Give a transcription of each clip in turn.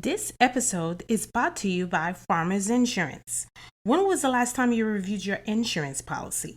This episode is brought to you by Farmers Insurance. When was the last time you reviewed your insurance policy?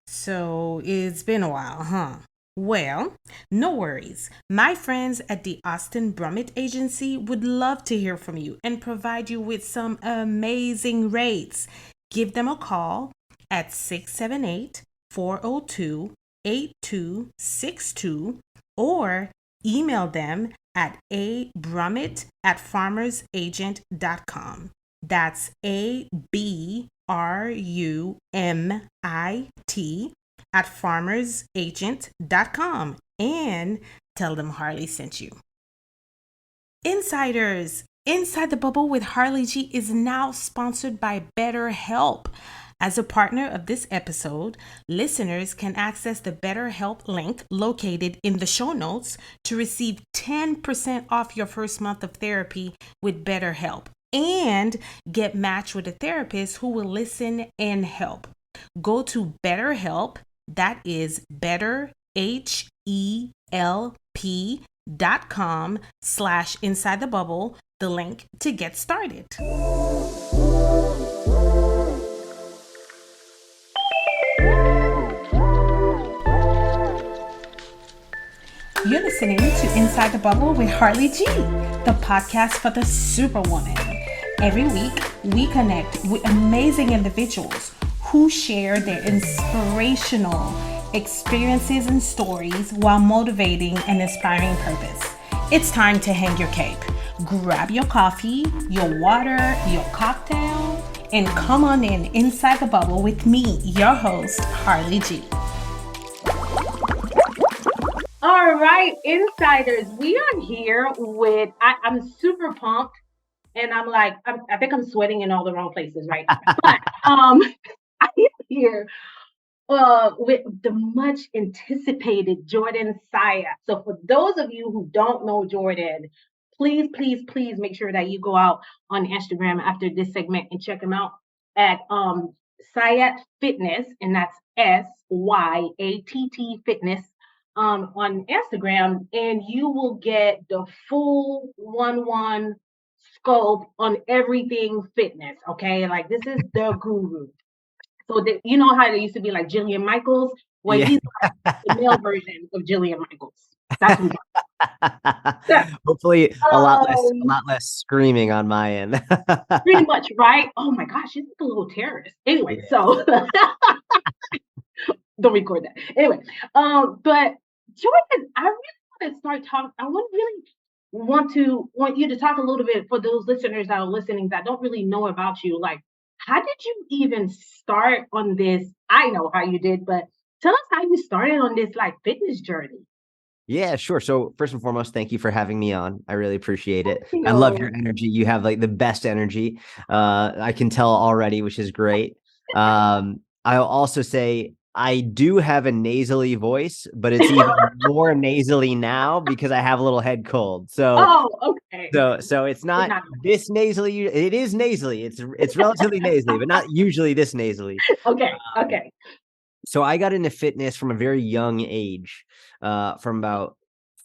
So it's been a while, huh? Well, no worries. My friends at the Austin Brummett Agency would love to hear from you and provide you with some amazing rates. Give them a call at 678-402-8262 or email them at abrummett@farmersagent.com. That's ABRUMIT at farmersagent.com, and tell them Harli sent you. Insiders, Inside the Bubble with Harli G is now sponsored by BetterHelp. As a partner of this episode, listeners can access the BetterHelp link located in the show notes to receive 10% off your first month of therapy with BetterHelp and get matched with a therapist who will listen and help. Go to BetterHelp, that is BetterHelp.com/inside the bubble, the link to get started. You're listening to Inside the Bubble with Harli G, the podcast for the superwoman. Every week, we connect with amazing individuals who share their inspirational experiences and stories while motivating and inspiring purpose. It's time to hang your cape. Grab your coffee, your water, your cocktail, and come on in Inside the Bubble with me, your host, Harli G. All right, insiders, we are here with, I'm super pumped, and I think I'm sweating in all the wrong places, right? But I am here with the much anticipated Jordan Syatt. So for those of you who don't know Jordan, please make sure that you go out on Instagram after this segment and check him out at Syatt Fitness, and that's SYATT Fitness. On Instagram, and you will get the full 1-1 scope on everything fitness. Okay, like this is the guru. So that you know how there used to be like Jillian Michaels. Well, he's like the male version of Jillian Michaels. That's what Hopefully a lot less screaming on my end. Pretty much, right? Oh my gosh, she's like a little terrorist. Anyway, so don't record that. Anyway, but Jordan, I really want to start talking. I want you to talk a little bit for those listeners that are listening that don't really know about you. Like, how did you even start on this? I know how you did, but tell us how you started on this like fitness journey. Yeah, sure. So first and foremost, thank you for having me on. I really appreciate it. I love your energy. You have like the best energy. I can tell already, which is great. I'll also say I do have a nasally voice, but it's even more nasally now because I have a little head cold. So, okay. So it's not this nasally. It is nasally. It's relatively nasally, but not usually this nasally. Okay. Okay. So I got into fitness from a very young age, from about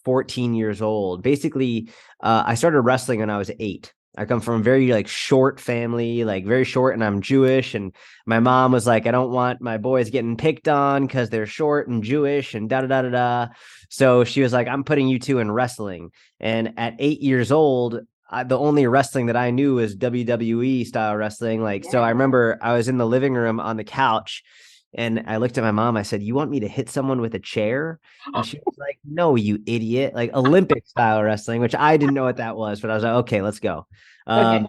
14 years old. Basically, I started wrestling when I was 8. I come from a very like short family, like very short, and I'm Jewish. And my mom was like, I don't want my boys getting picked on because they're short and Jewish and da da da da da. So she was like, I'm putting you two in wrestling. And at 8 years old, the only wrestling that I knew was WWE style wrestling. Like, so I remember I was in the living room on the couch. And I looked at my mom. I said, you want me to hit someone with a chair? And she was like, no, you idiot. Like Olympic style wrestling, which I didn't know what that was. But I was like, okay, let's go. And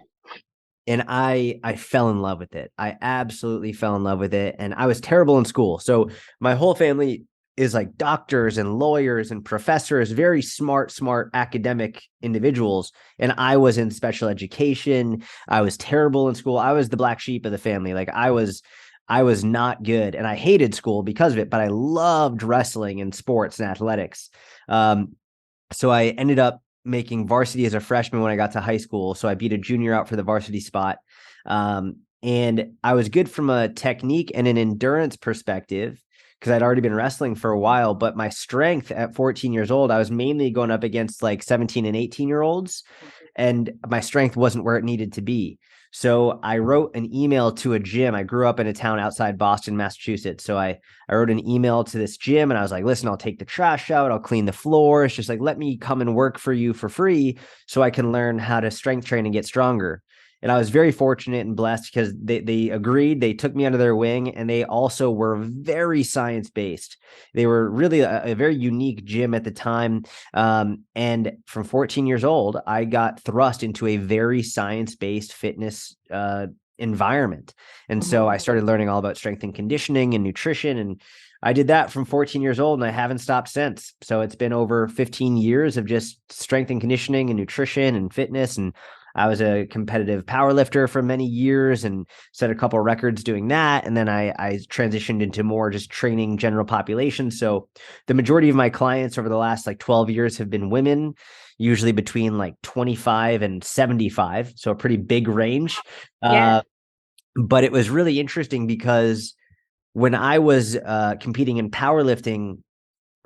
I fell in love with it. I absolutely fell in love with it. And I was terrible in school. So my whole family is like doctors and lawyers and professors, very smart academic individuals. And I was in special education. I was terrible in school. I was the black sheep of the family. Like I was not good, and I hated school because of it, but I loved wrestling and sports and athletics. So I ended up making varsity as a freshman when I got to high school. So I beat a junior out for the varsity spot. And I was good from a technique and an endurance perspective because I'd already been wrestling for a while, but my strength at 14 years old, I was mainly going up against like 17 and 18-year-olds. and my strength wasn't where it needed to be. So I wrote an email to a gym. I grew up in a town outside Boston, Massachusetts. So I wrote an email to this gym and I was like, listen, I'll take the trash out. I'll clean the floor. It's just like, let me come and work for you for free so I can learn how to strength train and get stronger. And I was very fortunate and blessed because they agreed. They took me under their wing, and they also were very science based. They were really a very unique gym at the time. And from 14 years old, I got thrust into a very science based fitness environment. And so I started learning all about strength and conditioning and nutrition. And I did that from 14 years old, and I haven't stopped since. So it's been over 15 years of just strength and conditioning and nutrition and fitness. And I was a competitive power lifter for many years and set a couple of records doing that. And then I transitioned into more just training general population. So the majority of my clients over the last like 12 years have been women, usually between like 25 and 75. So a pretty big range. Yeah. But it was really interesting because when I was competing in powerlifting,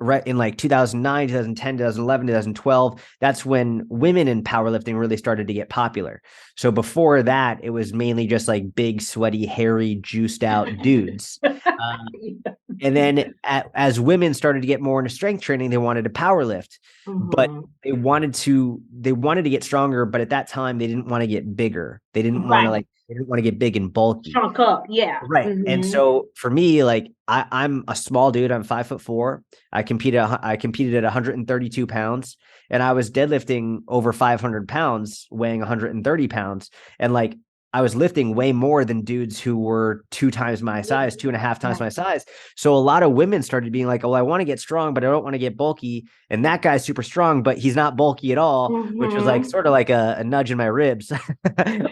right in like 2009, 2010, 2011, 2012, that's when women in powerlifting really started to get popular. So before that, it was mainly just like big, sweaty, hairy, juiced out dudes. And then as women started to get more into strength training, they wanted to power lift, but they wanted to get stronger. But at that time, they didn't want to get bigger. Right. They didn't want to get big and bulky. Chunk up. Yeah. Right. And so for me, like I'm a small dude. I'm 5'4". I competed at 132 pounds, and I was deadlifting over 500 pounds, weighing 130 pounds. And like I was lifting way more than dudes who were 2 times my size, 2.5 times my size. So a lot of women started being like, oh, I want to get strong, but I don't want to get bulky. And that guy's super strong, but he's not bulky at all, which was like sort of like a nudge in my ribs.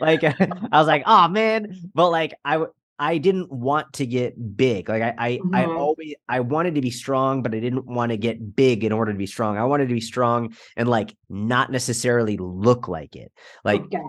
Like I was like, oh man. But like I didn't want to get big. Like I wanted to be strong, but I didn't want to get big in order to be strong. I wanted to be strong and like not necessarily look like it. Like Okay.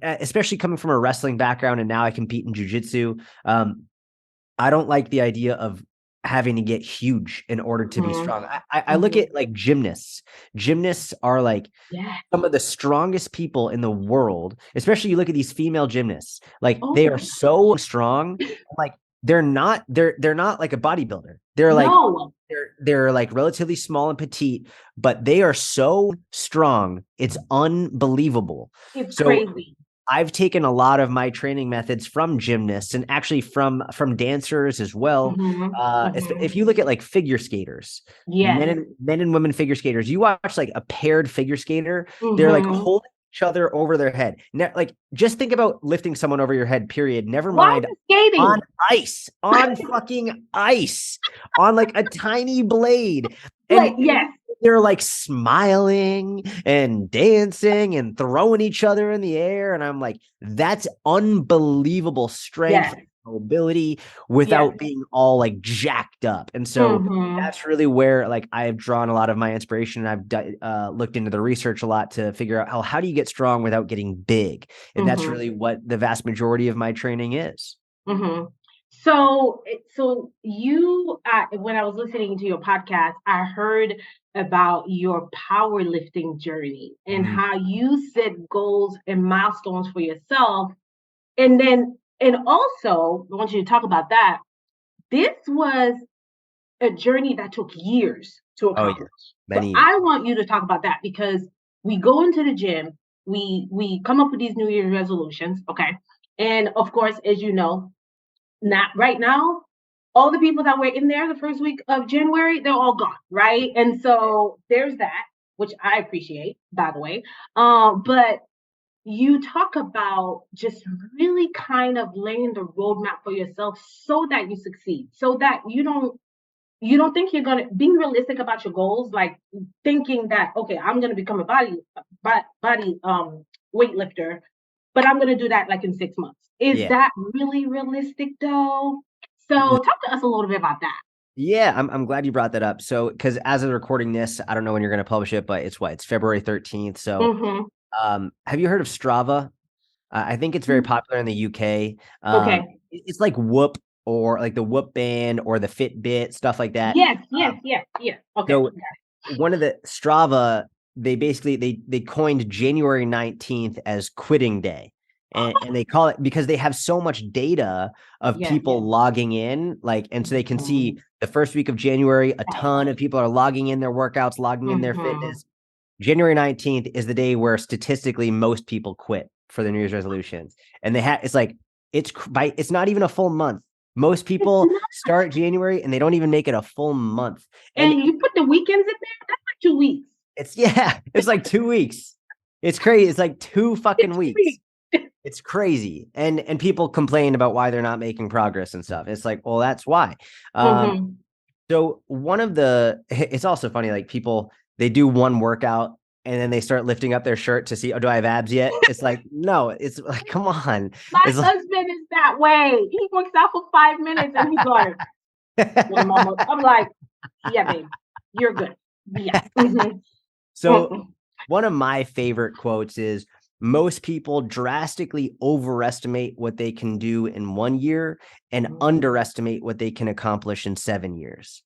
especially coming from a wrestling background, and now I compete in jujitsu. I don't like the idea of having to get huge in order to be strong. I look at like gymnasts. Gymnasts are like Yeah. some of the strongest people in the world, especially you look at these female gymnasts. Like Oh they are my. so strong. Like they're not like a bodybuilder. They're like No. they're like relatively small and petite, but they are so strong. It's unbelievable. It's So crazy. I've taken a lot of my training methods from gymnasts and actually from dancers as well. If you look at like figure skaters, Yes. men and women figure skaters, you watch like a paired figure skater, they're like Mm-hmm. holding each other over their head. Like just think about lifting someone over your head, period. Never Why mind is it on skating? ice, on fucking ice, on like a tiny blade. Like, And yes. they're like smiling and dancing and throwing each other in the air. And I'm like, that's unbelievable strength, Yes. mobility Yes. without being all like jacked up. And so Mm-hmm. that's really where like I have drawn a lot of my inspiration. And I've looked into the research a lot to figure out how do you get strong without getting big? And that's Mm-hmm. really what the vast majority of my training is. Mm-hmm. So you, when I was listening to your podcast, I heard about your powerlifting journey and Mhm. how you set goals and milestones for yourself. And also, I want you to talk about that. This was a journey that took years to Oh yeah, accomplish. So many years. I want you to talk about that because we go into the gym, we come up with these New Year's resolutions, okay? And of course, as you know, not right now, all the people that were in there the first week of January, they're all gone, right? And so there's that, which I appreciate, by the way. But you talk about just really kind of laying the roadmap for yourself so that you succeed, so that you don't think you're gonna being realistic about your goals, like thinking that okay, I'm gonna become a body weightlifter, but I'm gonna do that like in 6 months. Is Yeah. that really realistic though? So talk to us a little bit about that. Yeah, I'm glad you brought that up. So, because as of recording this, I don't know when you're going to publish it, but it's February 13th. So, Mm-hmm. have you heard of Strava? I think it's very popular in the UK. Okay. It's like Whoop or like the Whoop band or the Fitbit, stuff like that. Yes, yes, Um, yes, yes. Okay. so one of the Strava they basically they coined January 19th as quitting day. And they call it because they have so much data of people logging in, like, and so they can see the first week of January, a ton of people are logging in their workouts, logging in their fitness. January 19th is the day where statistically most people quit for their New Year's resolutions. And it's like, it's not even a full month. Most people start January and they don't even make it a full month. And you put the weekends in there, that's like 2 weeks. It's like 2 weeks. It's crazy. It's like 2 fucking weeks. It's crazy. And people complain about why they're not making progress and stuff. It's like, well, that's why. So it's also funny, like people, they do one workout and then they start lifting up their shirt to see, oh, do I have abs yet? It's like, no, it's like, come on. My husband is that way. He works out for 5 minutes and he's like, I'm like, yeah, babe, you're good. Yeah. So one of my favorite quotes is, most people drastically overestimate what they can do in 1 year and underestimate what they can accomplish in 7 years.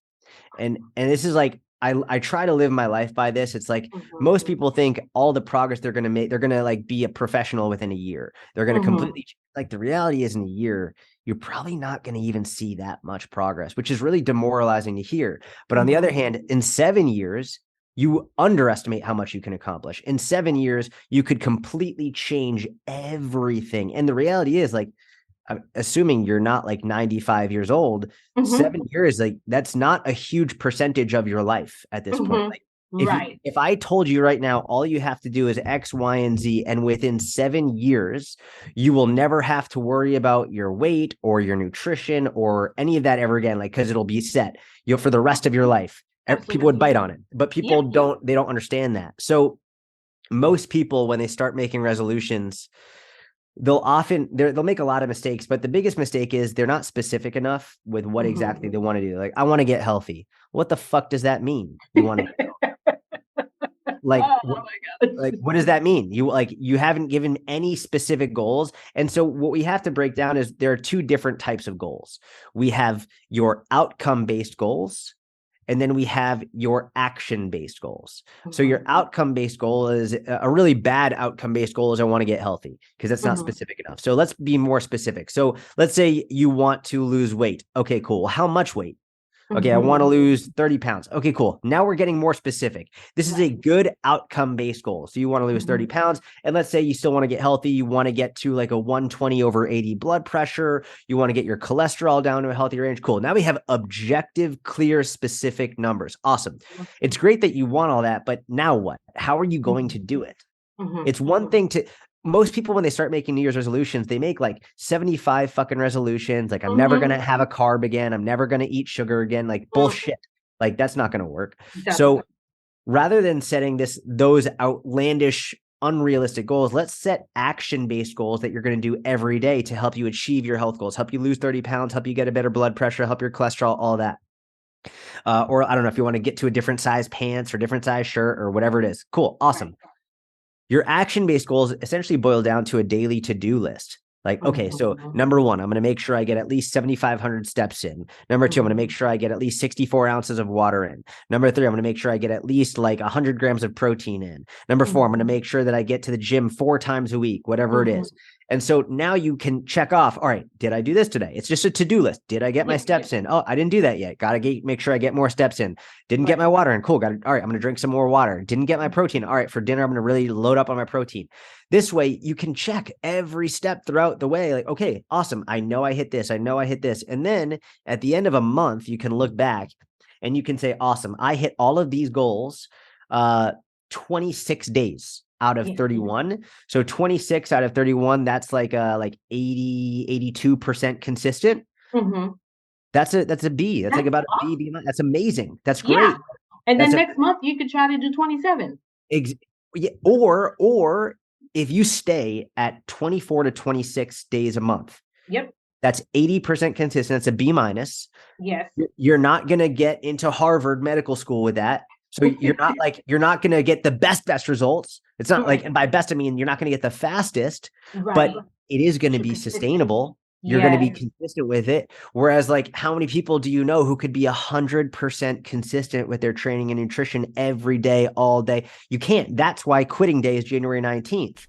And this is like, I try to live my life by this. It's like most people think all the progress they're going to make, they're going to like be a professional within a year. They're going to completely, like, the reality is in a year, you're probably not going to even see that much progress, which is really demoralizing to hear. But on the other hand, in 7 years, you underestimate how much you can accomplish. In 7 years, you could completely change everything. And the reality is, like, assuming you're not like 95 years old, 7 years, like, that's not a huge percentage of your life at this point. Like, if I told you right now, all you have to do is X, Y, and Z, and within 7 years, you will never have to worry about your weight or your nutrition or any of that ever again, like, because it'll be set for the rest of your life. People would bite on it, but people don't understand that. So most people, when they start making resolutions, they'll make a lot of mistakes, but the biggest mistake is they're not specific enough with what exactly they want to do. Like, I want to get healthy. What the fuck does that mean? You want to get like, what does that mean? You haven't given any specific goals. And so what we have to break down is there are 2 different types of goals. We have your outcome-based goals, and then we have your action-based goals. So your outcome-based goal is a really bad outcome-based goal is I want to get healthy, because that's not specific enough. So let's be more specific. So let's say you want to lose weight. Okay, cool. Well, how much weight? Okay, I want to lose 30 pounds. Okay, cool. Now we're getting more specific. This is a good outcome-based goal. So you want to lose 30 pounds. And let's say you still want to get healthy. You want to get to like a 120/80 blood pressure. You want to get your cholesterol down to a healthy range. Cool. Now we have objective, clear, specific numbers. Awesome. It's great that you want all that, but now what? How are you going to do it? It's one thing most people, when they start making New Year's resolutions, they make like 75 fucking resolutions. Like, I'm never going to have a carb again. I'm never going to eat sugar again. Like, bullshit. Like, that's not going to work. So rather than setting those outlandish, unrealistic goals, let's set action-based goals that you're going to do every day to help you achieve your health goals, help you lose 30 pounds, help you get a better blood pressure, help your cholesterol, all that. Or I don't know if you want to get to a different size pants or different size shirt or whatever it is. Cool. Awesome. Your action-based goals essentially boil down to a daily to-do list. Like, okay, so number 1, I'm going to make sure I get at least 7,500 steps in. Number 2, I'm going to make sure I get at least 64 ounces of water in. Number 3, I'm going to make sure I get at least like 100 grams of protein in. Number 4, I'm going to make sure that I get to the gym 4 times a week, whatever it is. And so now you can check off, all right, did I do this today? It's just a to-do list. Did I get my steps in? Oh, I didn't do that yet. Got to make sure I get more steps in. Didn't get my water in. Cool. All right, I'm going to drink some more water. Didn't get my protein. All right, for dinner, I'm going to really load up on my protein. This way you can check every step throughout the way. Like, okay, awesome. I know I hit this. I know I hit this. And then at the end of a month, you can look back and you can say, awesome, I hit all of these goals 26 days out of 31. So 26 out of 31, that's like 80, 82% consistent. That's a B. That's like about a B. That's amazing. That's great. Yeah. And then next month you could try to do 27. Or if you stay at 24 to 26 days a month, that's 80% consistent. That's a B minus. Yes. You're not going to get into Harvard Medical School with that. So you're not going to get the best results. It's not like, and by best, I mean, you're not going to get the fastest, but it is going to be sustainable. You're going to be Yes. consistent with it. Whereas, like, how many people do you know who could be 100% consistent with their training and nutrition every day, all day? You can't. That's why quitting day is January 19th.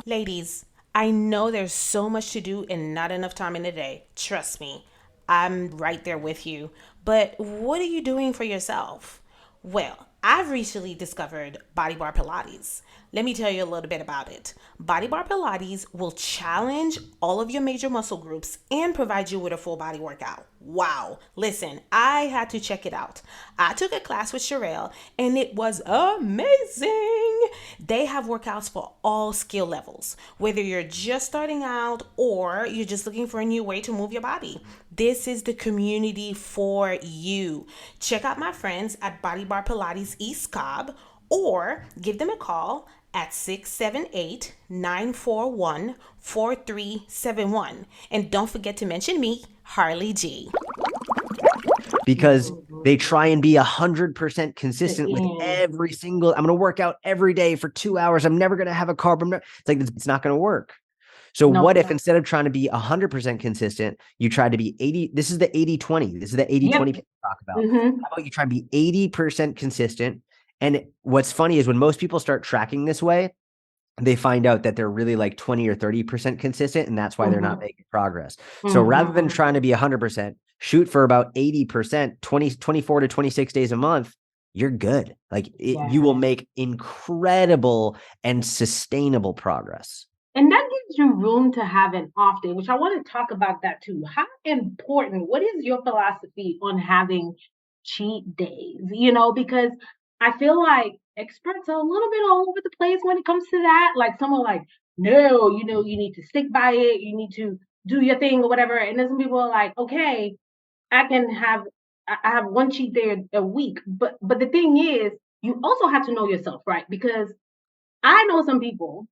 Ladies, I know there's so much to do and not enough time in the day. Trust me, I'm right there with you. But what are you doing for yourself? Well, I've recently discovered Body Bar Pilates. Let me tell you a little bit about it. Body Bar Pilates will challenge all of your major muscle groups and provide you with a full body workout. Wow. Listen, I had to check it out. I took a class with Sherelle and it was amazing. They have workouts for all skill levels, whether you're just starting out or you're just looking for a new way to move your body. This is the community for you. Check out my friends at Body Bar Pilates East Cobb or give them a call at 678-941-4371. And don't forget to mention me, Harli G. Because they try and be 100% consistent with every single, I'm going to work out every day for 2 hours. I'm never going to have a carb. It's like, it's not going to work. So what if instead of trying to be 100% consistent, you try to be 80? This is the 80-20. This is the 80-20 people talk about. How about you try to be 80% consistent? And what's funny is when most people start tracking this way, they find out that they're really like 20 or 30% consistent. And that's why they're not making progress. So rather than trying to be 100%, shoot for about 80%, 24 to 26 days a month. You're good. Like you will make incredible and sustainable progress. And that gives you room to have an off day, which I want to talk about that too. How important, what is your philosophy on having cheat days? Because I feel like experts are a little bit all over the place when it comes to that. Like some are like, no, you need to stick by it. You need to do your thing or whatever. And then some people are like, okay, I have one cheat day a week. But the thing is, you also have to know yourself, right? Because I know some people,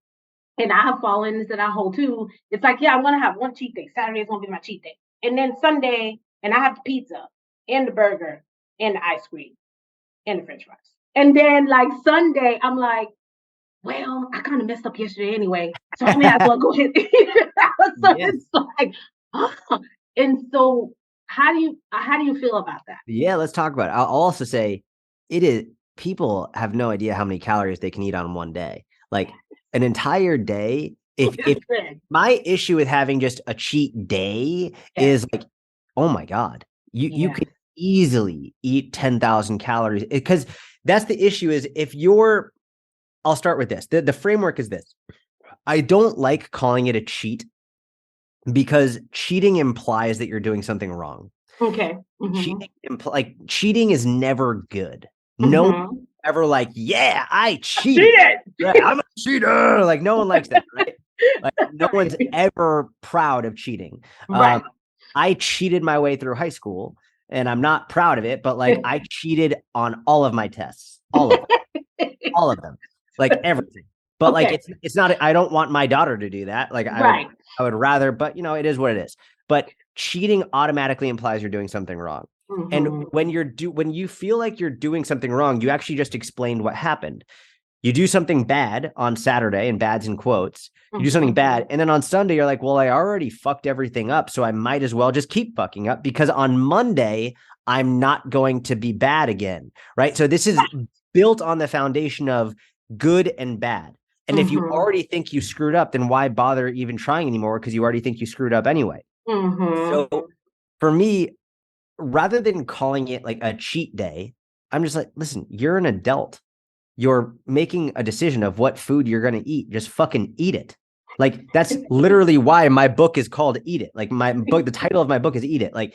and I have fallen into that hole too. It's like, yeah, I'm gonna have one cheat day. Saturday is gonna be my cheat day, and then Sunday, and I have the pizza and the burger and the ice cream and the French fries, and then like Sunday, I'm like, well, I kind of messed up yesterday anyway, so I may as well go ahead. So it's like, and so how do you feel about that? Yeah, let's talk about it. I'll also say people have no idea how many calories they can eat on one day. Like an entire day. If my issue with having just a cheat day is like, oh my God, you could easily eat 10,000 calories, because that's the issue is I'll start with this. The framework is this. I don't like calling it a cheat because cheating implies that you're doing something wrong. Okay. Cheating is never good. No one ever like, yeah, I cheated. Yeah, I'm a cheater. Like no one likes that, right? Like no one's ever proud of cheating. Right. I cheated my way through high school and I'm not proud of it, but like I cheated on all of my tests, all of them, like everything. But like it's not. I don't want my daughter to do that. Like I would rather. But it is what it is. But cheating automatically implies you're doing something wrong. And when you feel like you're doing something wrong, you actually just explained what happened. You do something bad on Saturday, and bad's in quotes. You do something bad, and then on Sunday you're like, well, I already fucked everything up, so I might as well just keep fucking up because on Monday I'm not going to be bad again, right? So this is built on the foundation of good and bad. And if you already think you screwed up, then why bother even trying anymore? Because you already think you screwed up anyway. So for me, rather than calling it like a cheat day, I'm just like, listen, you're an adult. You're making a decision of what food you're going to eat. Just fucking eat it. Like that's literally why my book is called Eat It. Like my book, the title of my book is Eat It. Like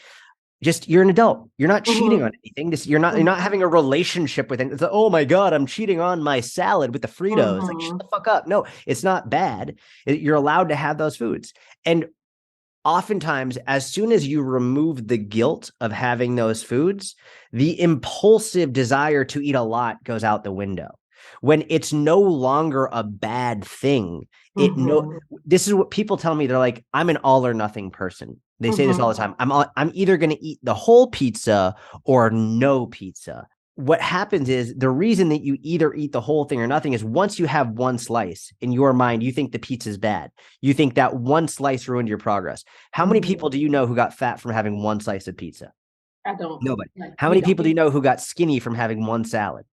just you're an adult. You're not cheating on anything. You're not having a relationship with it. It's like, oh my God, I'm cheating on my salad with the Fritos. Like shut the fuck up. No, it's not bad. You're allowed to have those foods. And oftentimes, as soon as you remove the guilt of having those foods, the impulsive desire to eat a lot goes out the window. When it's no longer a bad thing, this is what people tell me. They're like, I'm an all or nothing person. They say this all the time. I'm either going to eat the whole pizza or no pizza. what happens is the reason that you either eat the whole thing or nothing is once you have one slice in your mind, you think the pizza's bad. You think that one slice ruined your progress. How many people do you know who got fat from having one slice of pizza? I don't. Nobody. Like, How many people do you know who got skinny from having one salad?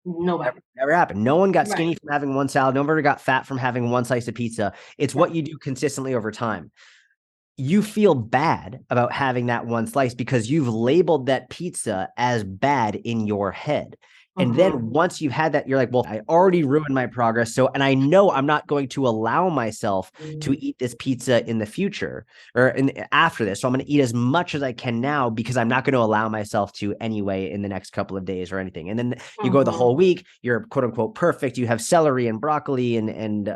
Nobody. Never happened. No one got Right. skinny from having one salad. Nobody got fat from having one slice of pizza. It's what you do consistently over time. You feel bad about having that one slice because you've labeled that pizza as bad in your head. And then once you've had that, you're like, well, I already ruined my progress. So, and I know I'm not going to allow myself to eat this pizza in the future or after this. So I'm going to eat as much as I can now because I'm not going to allow myself to anyway in the next couple of days or anything. And then you go the whole week, you're quote unquote perfect. You have celery and broccoli and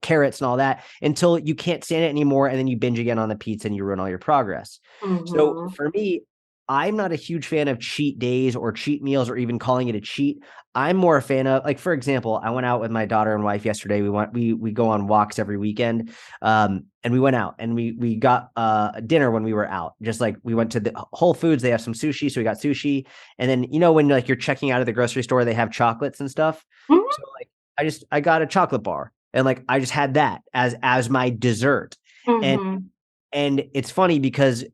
carrots and all that until you can't stand it anymore. And then you binge again on the pizza and you ruin all your progress. So for me, I'm not a huge fan of cheat days or cheat meals or even calling it a cheat. I'm more a fan of, like, for example, I went out with my daughter and wife yesterday. We go on walks every weekend. And we went out and we got dinner when we were out. Just like we went to the Whole Foods, they have some sushi. So we got sushi. And then, when like you're checking out of the grocery store, they have chocolates and stuff. So like I got a chocolate bar and like I just had that as my dessert. And it's funny because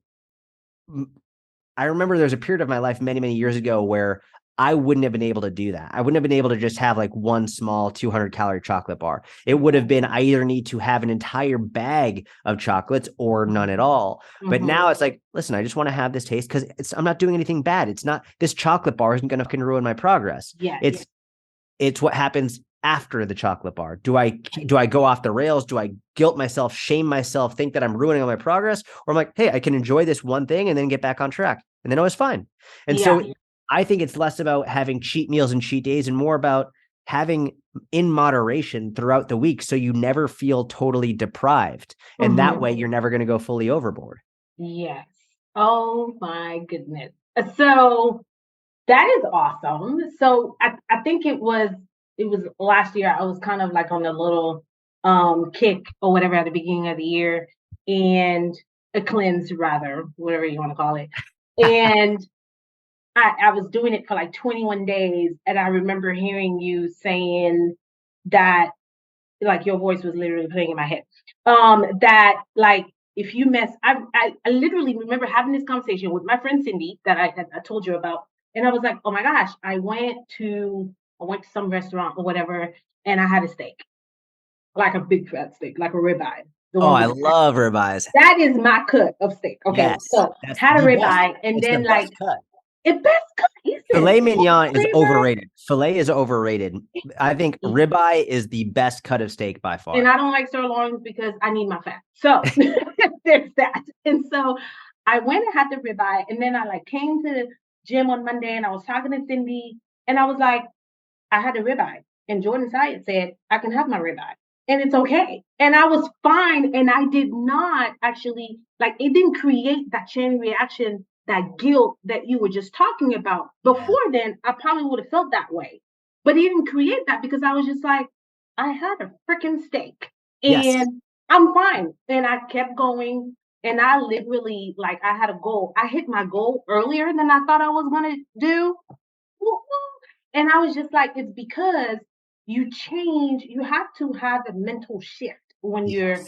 I remember there's a period of my life many, many years ago where I wouldn't have been able to do that. I wouldn't have been able to just have like one small 200-calorie chocolate bar. It would have been, I either need to have an entire bag of chocolates or none at all. But now it's like, listen, I just want to have this taste because I'm not doing anything bad. It's not, this chocolate bar isn't going to ruin my progress. Yeah. It's what happens after the chocolate bar. Do I go off the rails? Do I guilt myself, shame myself, think that I'm ruining all my progress? Or I'm like, hey, I can enjoy this one thing and then get back on track. And then I was fine. And so I think it's less about having cheat meals and cheat days and more about having in moderation throughout the week. So you never feel totally deprived. And that way you're never going to go fully overboard. Yes. Oh my goodness. So that is awesome. So I think it was last year. I was kind of like on a little kick or whatever at the beginning of the year, and a cleanse, rather, whatever you want to call it. And I was doing it for like 21 days. And I remember hearing you saying that, like, your voice was literally playing in my head. That like, if you I literally remember having this conversation with my friend Cindy that I told you about. And I was like, oh my gosh, I went to some restaurant or whatever, and I had a steak, like a big fat steak, like a ribeye. Oh, I love ribeyes. That is my cut of steak. Okay, yes, so had a ribeye, and then like it's best cut. Filet mignon is overrated. Filet is overrated. I think ribeye is the best cut of steak by far. And I don't like sirloins because I need my fat. So there's that. And so I went and had the ribeye, and then I like came to the gym on Monday, and I was talking to Cindy, and I was like, I had a ribeye, and Jordan Syatt said I can have my ribeye, and it's okay. And I was fine, and I did not actually it didn't create that chain reaction, that guilt that you were just talking about. Before then, I probably would have felt that way, but it didn't create that because I was just like, I had a freaking steak and I'm fine. And I kept going, and I literally, I had a goal. I hit my goal earlier than I thought I was going to do. And I was just like, it's because you change, you have to have a mental shift when you're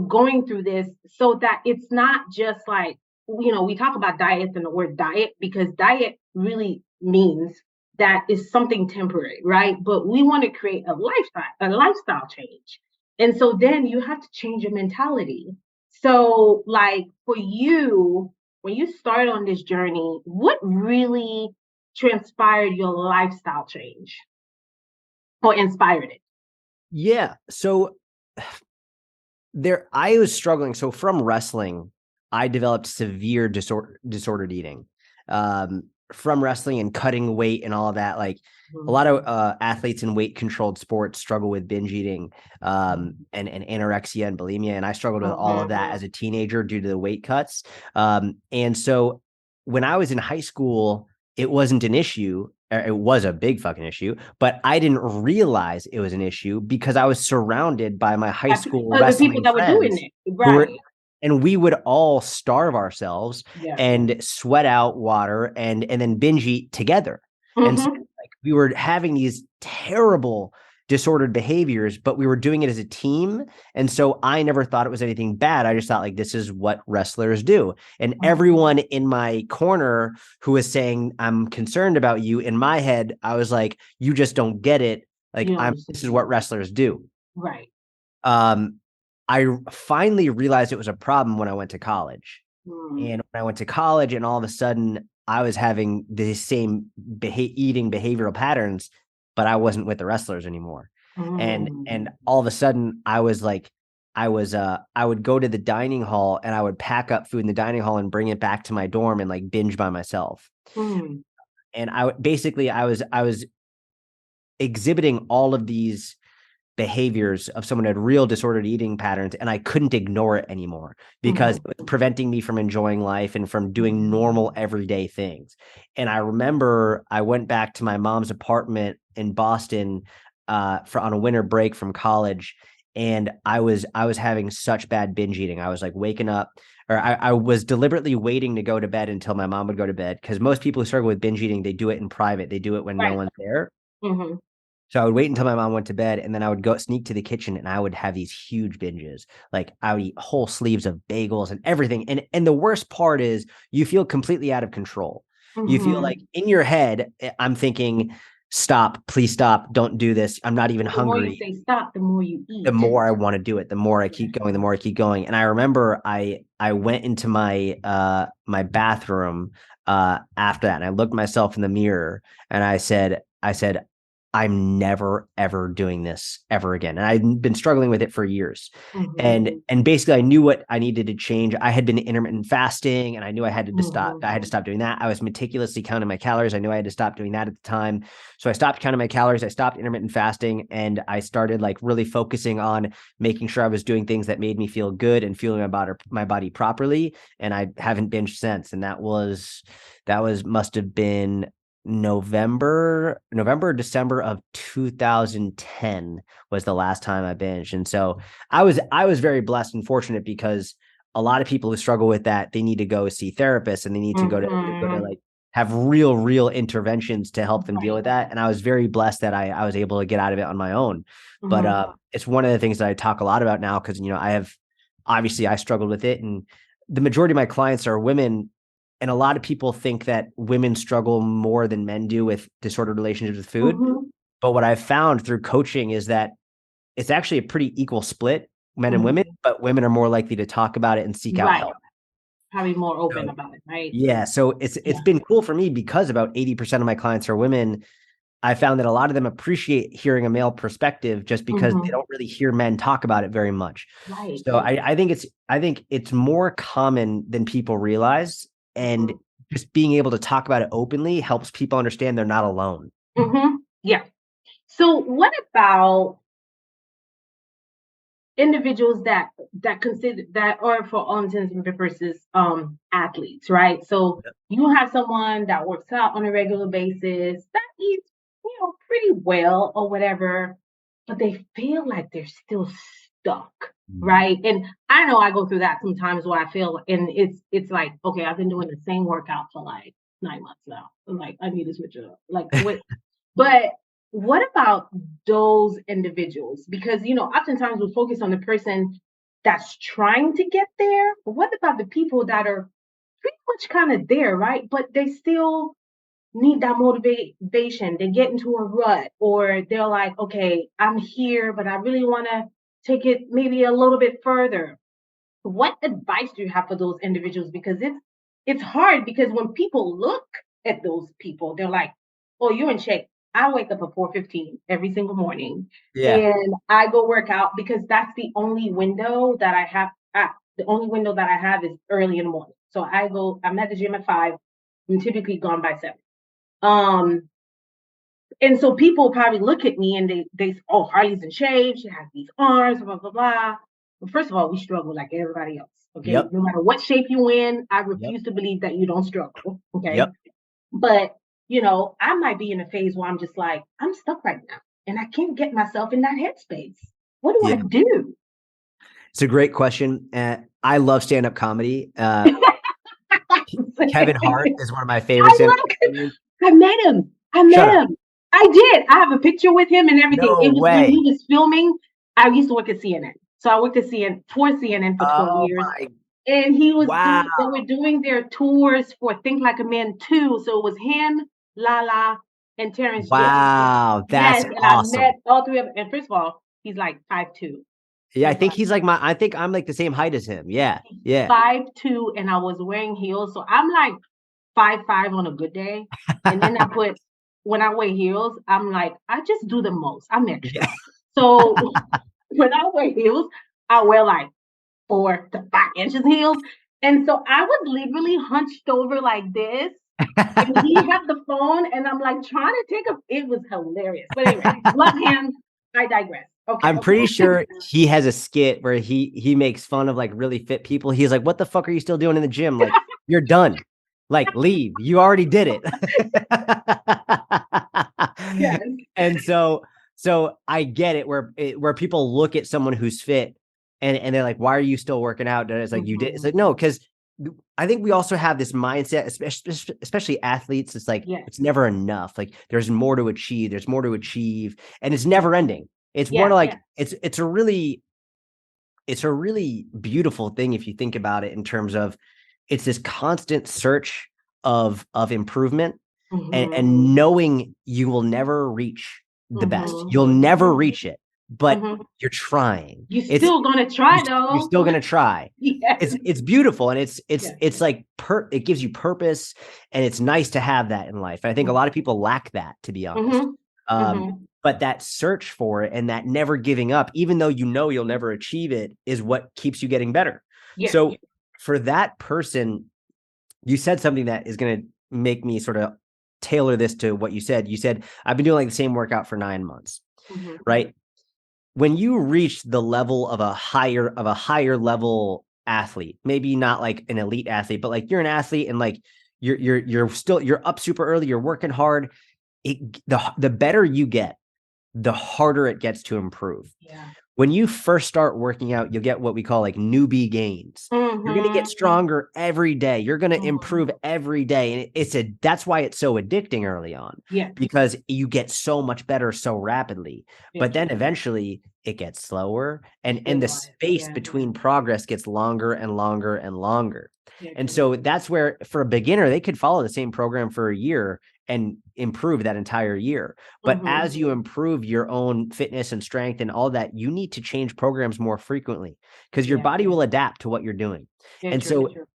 going through this, so that it's not just like, we talk about diets and the word diet because diet really means that is something temporary, right? But we want to create a lifestyle change. And so then you have to change your mentality. So like for you, when you started on this journey, what really transpired your lifestyle change or inspired it? Yeah. So I was struggling. So from wrestling, I developed severe disordered eating. From wrestling and cutting weight and all of that, like a lot of athletes in weight controlled sports struggle with binge eating and anorexia and bulimia. And I struggled with all of that as a teenager due to the weight cuts. And so when I was in high school, it wasn't an issue. It was a big fucking issue, but I didn't realize it was an issue because I was surrounded by my high school wrestling people that friends were doing it. Right. and we would all starve ourselves Yeah. and sweat out water and then binge eat together. And so like, we were having these terrible disordered behaviors, but we were doing it as a team. And so I never thought it was anything bad. I just thought like, this is what wrestlers do. And everyone in my corner who was saying, I'm concerned about you, in my head, I was like, you just don't get it. Like, this is what wrestlers do. Right. I finally realized it was a problem when I went to college. And when I went to college, and all of a sudden I was having the same eating behavioral patterns, but I wasn't with the wrestlers anymore. And all of a sudden I was like, I would go to the dining hall and I would pack up food in the dining hall and bring it back to my dorm and like binge by myself. And I was exhibiting all of these behaviors of someone who had real disordered eating patterns, and I couldn't ignore it anymore because it was preventing me from enjoying life and from doing normal everyday things. And I remember I went back to my mom's apartment in Boston on a winter break from college, and I was having such bad binge eating. I was like waking up, or I was deliberately waiting to go to bed until my mom would go to bed, because most people who struggle with binge eating, they do it in private. They do it when no one's there. So I would wait until my mom went to bed, and then I would go sneak to the kitchen and I would have these huge binges. Like I would eat whole sleeves of bagels and everything. And the worst part is you feel completely out of control. You feel like in your head, I'm thinking, stop, please stop. Don't do this. I'm not even hungry. The more you say stop, the more you eat. The more I want to do it, the more I keep going, the more I keep going. And I remember I went into my my bathroom after that, and I looked myself in the mirror and I said, I'm never, ever doing this ever again. And I'd been struggling with it for years. And basically I knew what I needed to change. I had been intermittent fasting, and I knew I had to stop. I had to stop doing that. I was meticulously counting my calories. I knew I had to stop doing that at the time. So I stopped counting my calories. I stopped intermittent fasting, and I started like really focusing on making sure I was doing things that made me feel good and fueling my body properly. And I haven't binged since. And that must have been November, December of 2010 was the last time I binged. And so I was very blessed and fortunate, because a lot of people who struggle with that, they need to go see therapists, and they need to go to like have real interventions to help them deal with that. And I was very blessed that I was able to get out of it on my own. But it's one of the things that I talk a lot about now, because I struggled with it, and the majority of my clients are women. And a lot of people think that women struggle more than men do with disordered relationships with food. But what I've found through coaching is that it's actually a pretty equal split, men and women, but women are more likely to talk about it and seek out help. Probably more open about it, right? Yeah. So it's been cool for me, because about 80% of my clients are women. I found that a lot of them appreciate hearing a male perspective, just because they don't really hear men talk about it very much. Right. So I think it's more common than people realize. And just being able to talk about it openly helps people understand they're not alone. Yeah. So what about individuals that consider that are, for all intents and purposes, athletes, right? So you have someone that works out on a regular basis, that eats, pretty well or whatever, but they feel like they're still stuck, right? And I know I go through that sometimes, where I feel, and it's like, okay, I've been doing the same workout for like 9 months now. I'm like, I need to switch it up. Like, what? But what about those individuals? Because, oftentimes we focus on the person that's trying to get there. But what about the people that are pretty much kind of there, right? But they still need that motivation. They get into a rut, or they're like, okay, I'm here, but I really want to take it maybe a little bit further. What advice do you have for those individuals? Because it's hard, because when people look at those people, they're like, oh, you're in shape. I wake up at 4:15 every single morning, and I go work out, because that's the only window that I have. The only window that I have is early in the morning. So I'm at the gym at 5. I'm typically gone by 7. And so people probably look at me and they oh, Harli's in shape. She has these arms, blah, blah, blah. But first of all, we struggle like everybody else. Okay. No matter what shape you in, I refuse to believe that you don't struggle. Okay. But, I might be in a phase where I'm just like, I'm stuck right now, and I can't get myself in that headspace. What do I do? It's a great question. I love stand-up comedy. Kevin Hart is one of my favorite I stand-up love comedians. I met him. I Shut met up. him. I did. I have a picture with him and everything. No It was when he way. was filming. I used to work at CNN. So I worked at CNN for 12 Oh years. my, And he was wow. they were doing their tours for Think Like a Man 2. So it was him, Lala, and Terrence J. Wow. That's Yes, and I met awesome. all three of them. And first of all, he's like 5'2". Yeah, I He's think like he's like I think I'm like the same height as him. Yeah. Yeah. 5'2", and I was wearing heels. So I'm like 5'5" on a good day. And then when I wear heels, I'm like, I just do the most. I'm Yeah. extra. So when I wear heels, I wear like 4 to 5 inches heels. And so I was literally hunched over like this. And he had the phone, and I'm like trying to take it was hilarious. But anyway, love him. I digress. Okay. I'm pretty sure he has a skit where he makes fun of like really fit people. He's like, "What the fuck are you still doing in the gym? Like, you're done. Like, leave. You already did it." Yes. And so I get it where people look at someone who's fit and they're like, "Why are you still working out?" And it's like, "You did." It's like, no, because I think we also have this mindset, especially athletes. It's like Yes. it's never enough. Like there's more to achieve. There's more to achieve, and it's never ending. It's more Yeah. like it's a really beautiful thing if you think about it in terms of it's this constant search of improvement and knowing you will never reach the best. You'll never reach it, but you're trying. You're still gonna try You're though. still gonna try. Yes. It's beautiful and it's Yes. like it gives you purpose and it's nice to have that in life. I think a lot of people lack that, to be honest. But that search for it and that never giving up, even though you know you'll never achieve it, is what keeps you getting better. Yes. So for that person, you said something that is going to make me sort of tailor this to what you said. You said, I've been doing like the same workout for 9 months, right? When you reach the level of a higher level athlete, maybe not like an elite athlete, but like you're an athlete and like you're up super early, you're working hard. The better you get, the harder it gets to improve. Yeah. When you first start working out, you'll get what we call like newbie gains. You're going to get stronger every day. You're going to improve every day. And that's why it's so addicting early on. Yeah. Because you get so much better so rapidly. But then eventually it gets slower and the space between progress gets longer and longer and longer. And so that's where for a beginner, they could follow the same program for a year and improve that entire year. But as you improve your own fitness and strength and all that, you need to change programs more frequently because your body will adapt to what you're doing.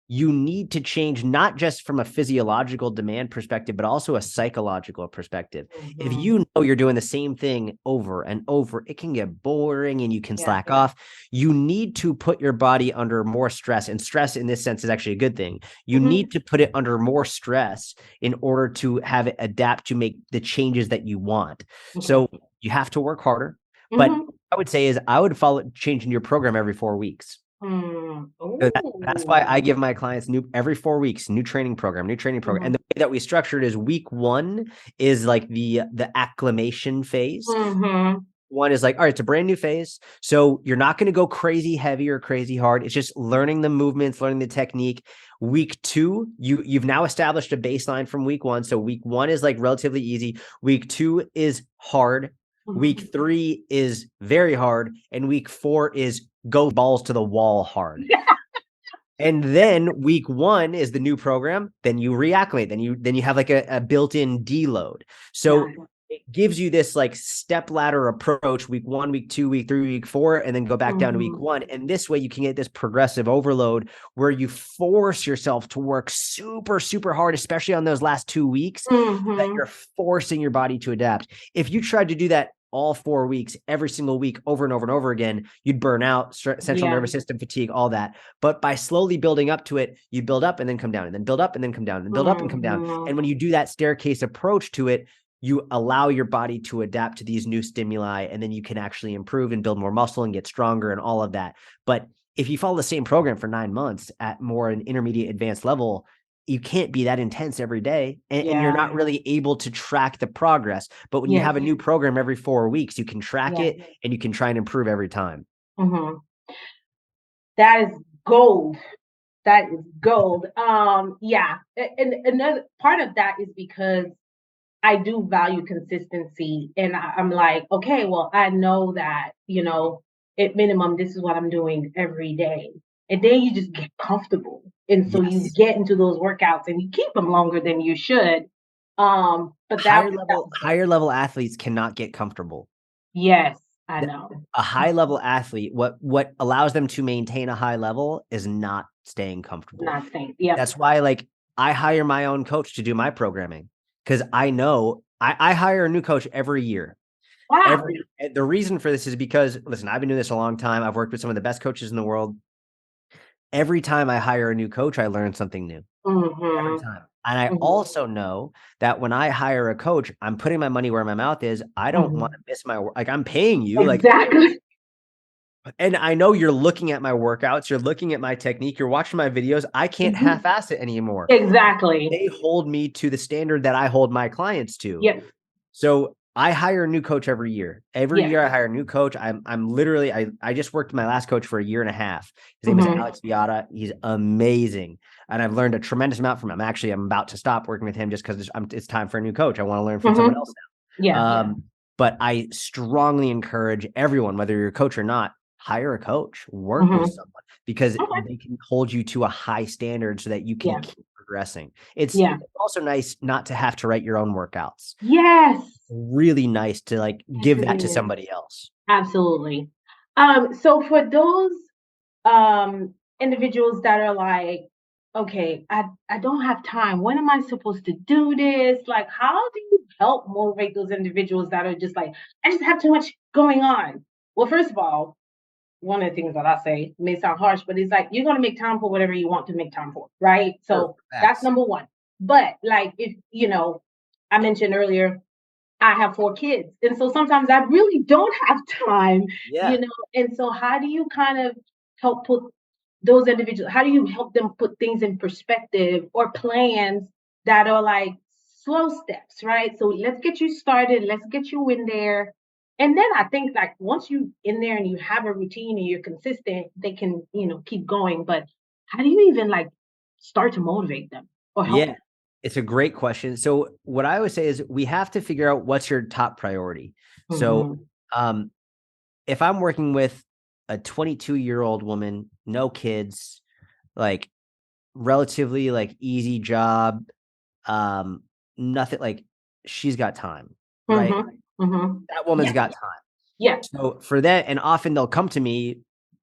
You need to change not just from a physiological demand perspective, but also a psychological perspective. If you know you're doing the same thing over and over, it can get boring and you can slack off. You need to put your body under more stress, and stress in this sense is actually a good thing. You need to put it under more stress in order to have it adapt to make the changes that you want. So you have to work harder, but I would say is I would follow changing your program every 4 weeks. So that's why I give my clients every 4 weeks, new training program. And the way that we structured is week 1 is like the acclimation phase. One is like, all right, it's a brand new phase. So you're not going to go crazy heavy or crazy hard. It's just learning the movements, learning the technique. Week 2, you've now established a baseline from week 1. So week 1 is like relatively easy. Week 2 is hard. Week 3 is very hard. And week 4 is go balls to the wall hard. And then week 1 is the new program. Then you reacclimate. Then you have like a built-in deload. So it gives you this like step ladder approach, week 1, week 2, week 3, week 4, and then go back down to week 1. And this way you can get this progressive overload where you force yourself to work super, super hard, especially on those last 2 weeks, that you're forcing your body to adapt. If you tried to do that all 4 weeks, every single week, over and over and over again, you'd burn out, central nervous system fatigue, all that. But by slowly building up to it, you build up and then come down, and then build up and then come down, and build up and come down. And when you do that staircase approach to it, you allow your body to adapt to these new stimuli, and then you can actually improve and build more muscle and get stronger and all of that. But if you follow the same program for 9 months at more an intermediate advanced level, you can't be that intense every day, and you're not really able to track the progress. But when you have a new program every 4 weeks, you can track it and you can try and improve every time. That is gold. That is gold. Yeah. And another part of that is because I do value consistency. And I'm like, okay, well, I know that, at minimum, this is what I'm doing every day. And then you just get comfortable. And so you Yes. get into those workouts and you keep them longer than you should. But that was gold. Higher level athletes cannot get comfortable. Yes, I know. A high level athlete, what allows them to maintain a high level is not staying comfortable. Not saying, yep. That's why, like, I hire my own coach to do my programming, because I know I hire a new coach every year. Wow. The reason for this is because, listen, I've been doing this a long time. I've worked with some of the best coaches in the world. Every time I hire a new coach, I learn something new. Every time. And I also know that when I hire a coach, I'm putting my money where my mouth is. I don't want to miss my work. Like, I'm paying you. Exactly. And I know you're looking at my workouts. You're looking at my technique. You're watching my videos. I can't half-ass it anymore. Exactly. They hold me to the standard that I hold my clients to. Yes. So I hire a new coach every year. Every year I hire a new coach. I'm literally, I just worked with my last coach for a year and a half. His name is Alex Viata. He's amazing. And I've learned a tremendous amount from him. Actually, I'm about to stop working with him just because it's time for a new coach. I want to learn from someone else now. Yeah. But I strongly encourage everyone, whether you're a coach or not, hire a coach, work with someone, because they can hold you to a high standard so that you can keep progressing. It's also nice not to have to write your own workouts. Yes. Really nice to like give that to somebody else. Absolutely. So for those individuals that are like, okay, I don't have time. When am I supposed to do this? Like, how do you help motivate those individuals that are just like, I just have too much going on? Well, first of all, one of the things that I say may sound harsh, but it's like you're gonna make time for whatever you want to make time for, right? So that's number one. But like if I mentioned earlier, I have 4 kids. And so sometimes I really don't have time, And so how do you kind of help put those individuals, how do you help them put things in perspective or plans that are like slow steps, right? So let's get you started, let's get you in there. And then I think like once you in there and you have a routine and you're consistent, they can, keep going. But how do you even like start to motivate them or help them? It's a great question. So what I always say is we have to figure out what's your top priority. So if I'm working with a 22-year-old woman, no kids, like relatively like easy job, nothing, like she's got time, right? That woman's got time. Yeah. So for that, and often they'll come to me,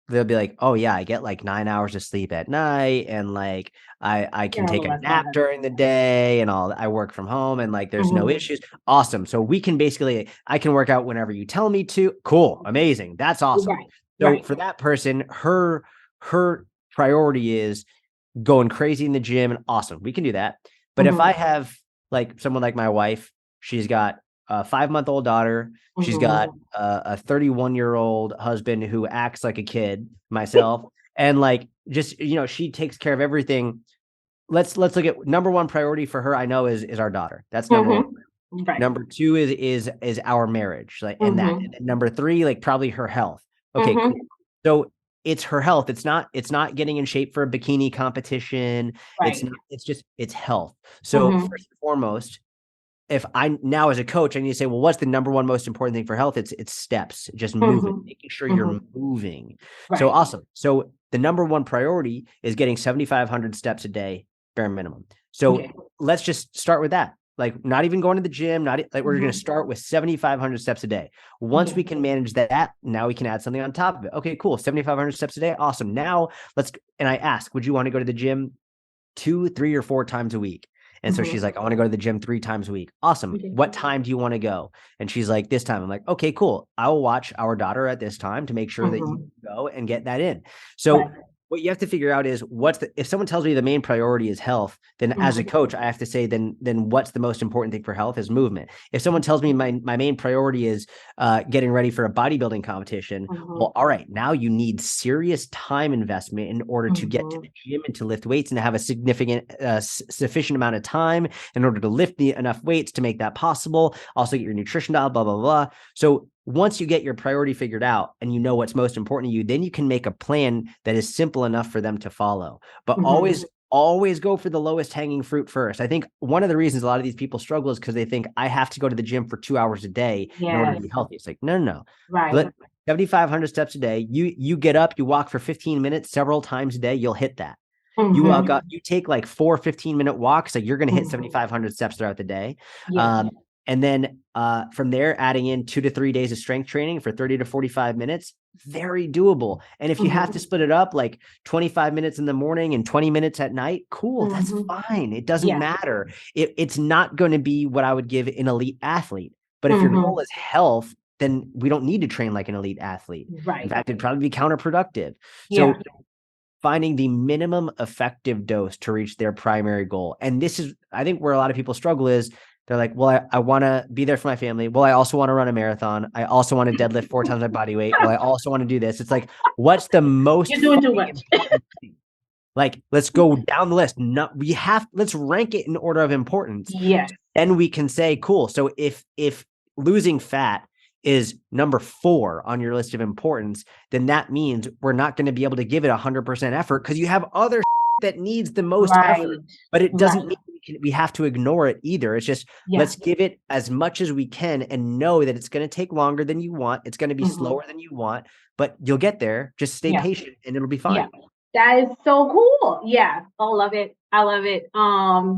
they'll be like, oh yeah, I get like 9 hours of sleep at night. And like, I can take a nap during the day and all. I work from home and like, there's no issues. Awesome. So we can basically, I can work out whenever you tell me to. Cool. Amazing. That's awesome. So for that person, her priority is going crazy in the gym, and awesome. We can do that. But if I have like someone like my wife, she's got a 5-month-old daughter. She's got a 31-year-old husband who acts like a kid, myself. And like, just, she takes care of everything. Let's look at number one priority for her. I know is our daughter. That's number one. Right. Number two is our marriage. Like, and that, and number three, like probably her health. Okay. Cool. So it's her health. It's not getting in shape for a bikini competition. Right. It's health. So first and foremost, if I now as a coach, I need to say, well, what's the number one most important thing for health? It's steps, just moving, making sure you're moving. Right. So awesome. So the number one priority is getting 7,500 steps a day, bare minimum. So let's just start with that. Like not even going to the gym, not like we're going to start with 7,500 steps a day. Once we can manage that, now we can add something on top of it. Okay, cool. 7,500 steps a day. Awesome. Now and I ask, would you want to go to the gym 2, 3, or 4 times a week? And so she's like, I want to go to the gym 3 times a week. Awesome. What time do you want to go? And she's like, this time. I'm like, okay, cool. I will watch our daughter at this time to make sure that you go and get that in. So what you have to figure out is if someone tells me the main priority is health, then as a coach, I have to say, then what's the most important thing for health is movement. If someone tells me my main priority is getting ready for a bodybuilding competition, well, all right, now you need serious time investment in order to get to the gym and to lift weights and to have a significant, sufficient amount of time in order to lift enough weights to make that possible. Also get your nutrition dial, blah, blah, blah. So once you get your priority figured out and you know what's most important to you, then you can make a plan that is simple enough for them to follow. But always go for the lowest hanging fruit first. I think one of the reasons a lot of these people struggle is because they think I have to go to the gym for 2 hours a day in order to be healthy. It's like, no. Right. 7,500 steps a day. You get up, you walk for 15 minutes several times a day, you'll hit that. You walk up, you take like 4 15-minute walks, like you're going to hit 7,500 steps throughout the day. Yeah. And then from there, adding in 2 to 3 days of strength training for 30 to 45 minutes, very doable. And if you have to split it up like 25 minutes in the morning and 20 minutes at night, cool, that's fine. It doesn't matter. It's not going to be what I would give an elite athlete. But if your goal is health, then we don't need to train like an elite athlete. Right. In fact, it'd probably be counterproductive. So finding the minimum effective dose to reach their primary goal. And this is, I think, where a lot of people struggle is they're like, well, I want to be there for my family. Well, I also want to run a marathon. I also want to deadlift 4 times my body weight. Well, I also want to do this. It's like, what's the most You're doing too much. thing? Like, let's go down the list. Let's rank it in order of importance. Yes. Then we can say, cool. So if losing fat is number 4 on your list of importance, then that means we're not going to be able to give it 100% effort because you have other that needs the most effort, but it doesn't mean we have to ignore it either. It's just, let's give it as much as we can and know that it's going to take longer than you want. It's going to be slower than you want, but you'll get there. Just stay patient and it'll be fine. Yeah. That is so cool. Yeah. I love it. I love it.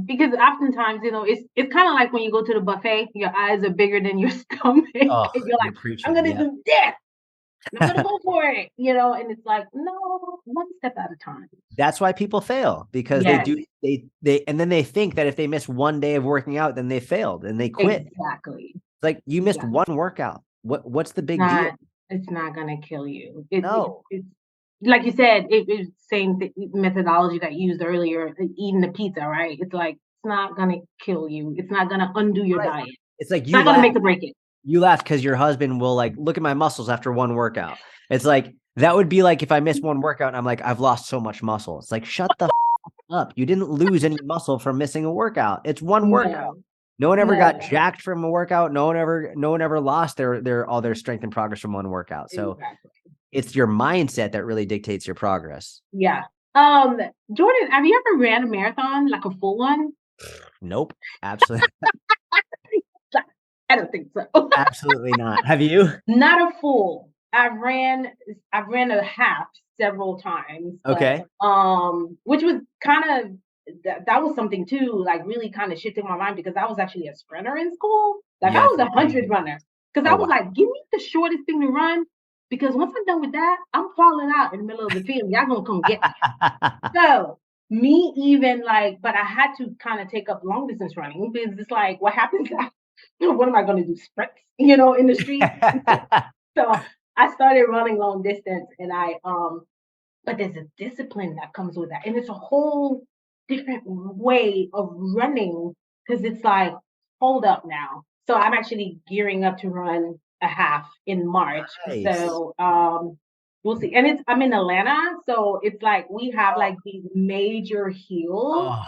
Because oftentimes, it's kind of like when you go to the buffet, your eyes are bigger than your stomach. Oh, and you're like, I'm going to do this. I'm going to go for it, and it's like, no, one step at a time. That's why people fail, because they and then they think that if they miss one day of working out, then they failed and they quit. Exactly. It's like you missed one workout. What's the big deal? It's not going to kill you. No. It's like you said, it's same methodology that you used earlier, eating the pizza, right? It's like, it's not going to kill you. It's not going to undo your diet. It's like it's not going to make or break it. You laugh because your husband will like look at my muscles after one workout. It's like, that would be like if I miss one workout and I'm like, I've lost so much muscle. It's like, shut the up. You didn't lose any muscle from missing a workout. It's one workout. No one ever got jacked from a workout. No one ever lost all their strength and progress from one workout. So it's your mindset that really dictates your progress. Yeah. Jordan, have you ever ran a marathon, like a full one? Nope. Absolutely. I don't think so. Absolutely not. Have you? Not a full. I've ran a half several times. But, okay. Which was kind of that was something too, like really kind of shifting my mind, because I was actually a sprinter in school. Like I was a 100 runner, because I was like, give me the shortest thing to run, because once I'm done with that, I'm falling out in the middle of the field. Y'all gonna come get me. So me even like, but I had to kind of take up long distance running, because it's like, what happens after? What am I going to do? Sprints, in the street? So I started running long distance, and but there's a discipline that comes with that. And it's a whole different way of running, because it's like, hold up now. So I'm actually gearing up to run a half in March. Nice. So we'll see. And I'm in Atlanta. So it's like, we have like these major hills. Oh.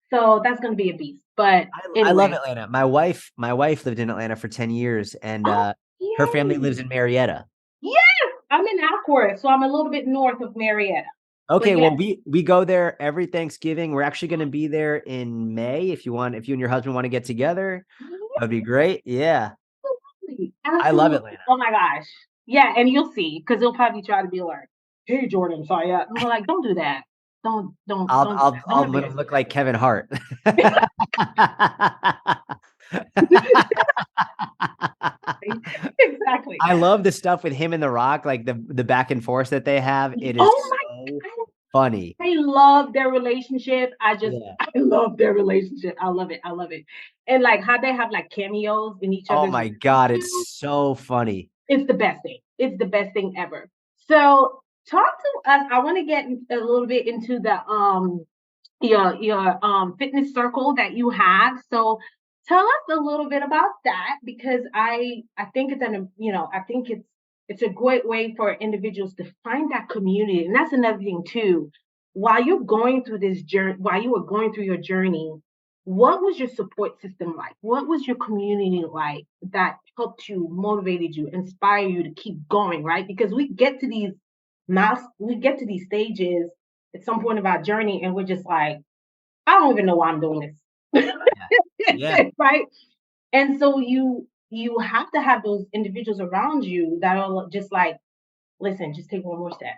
So that's going to be a beast. But anyway. I love Atlanta. My wife lived in Atlanta for 10 years, and her family lives in Marietta. Yeah, I'm in Alcorn, so I'm a little bit north of Marietta. Okay, well, we go there every Thanksgiving. We're actually going to be there in May. If you and your husband want to get together, that'd be great. Yeah. Absolutely. I love Atlanta. Oh my gosh. Yeah, and you'll see, because they'll probably try to be like, hey, Jordan, Syatt. I'm like, don't do that. Don't. I'll look like Kevin Hart. Exactly. I love the stuff with him and The Rock, like the back and forth that they have. It is so funny. I love their relationship. I love their relationship. I love it. And like how they have like cameos in each other. Oh my God, it's so funny. It's the best thing. It's the best thing ever. So talk to us. I want to get a little bit into the your fitness circle that you have. So tell us a little bit about that, because I think it's a great way for individuals to find that community. And that's another thing too. While you're going through this journey, while you were going through your journey, what was your support system like? What was your community like that helped you, motivated you, inspire you to keep going, right? Because we get to these stages at some point of our journey, and we're just like, I don't even know why I'm doing this. Yeah. Right? And so you have to have those individuals around you that are just like, listen, just take one more step.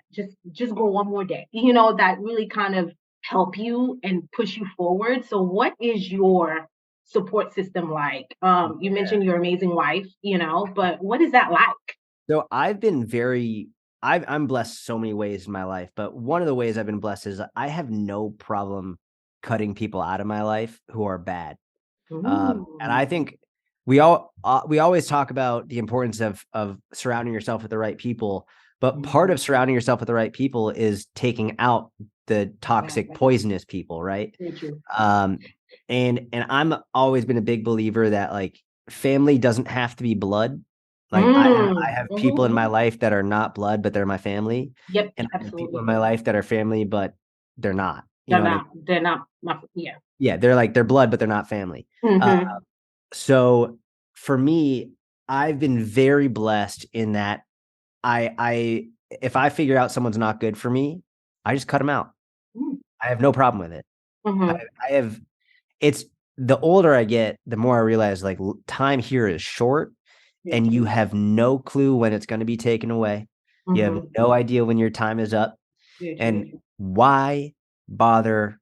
Just go one more day. That really kind of help you and push you forward. So what is your support system like? You Yeah. mentioned your amazing wife, but what is that like? So I'm blessed so many ways in my life, but one of the ways I've been blessed is I have no problem cutting people out of my life who are bad. And I Ooh. think we always talk about the importance of surrounding yourself with the right people, but part of surrounding yourself with the right people is taking out the toxic, poisonous people, right? Very true. And I'm always been a big believer that like family doesn't have to be blood. Like I have people in my life that are not blood, but they're my family, Yep, and I have people absolutely. in my life that are family, but they're not. You They're know what I mean? not. They're not. Yeah. Yeah, they're blood, but they're not family. Uh, Mm-hmm. so for me, I've been very blessed in that I if I figure out someone's not good for me, I just cut them out. I have no problem with it. I, Mm-hmm. I have it's the older I get, the more I realize like time here is short and you have no clue when it's going to be taken away. You have Mm-hmm. no idea when your time is up. Very true. And why bother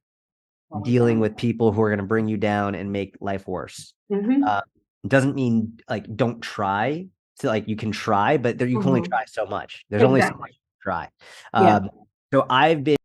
dealing with people who are going to bring you down and make life worse? Mm-hmm. Uh, doesn't mean like don't try. So like you can try, but you can only Mm-hmm. try so much. There's only so Exactly. much to try. Yeah. So I've been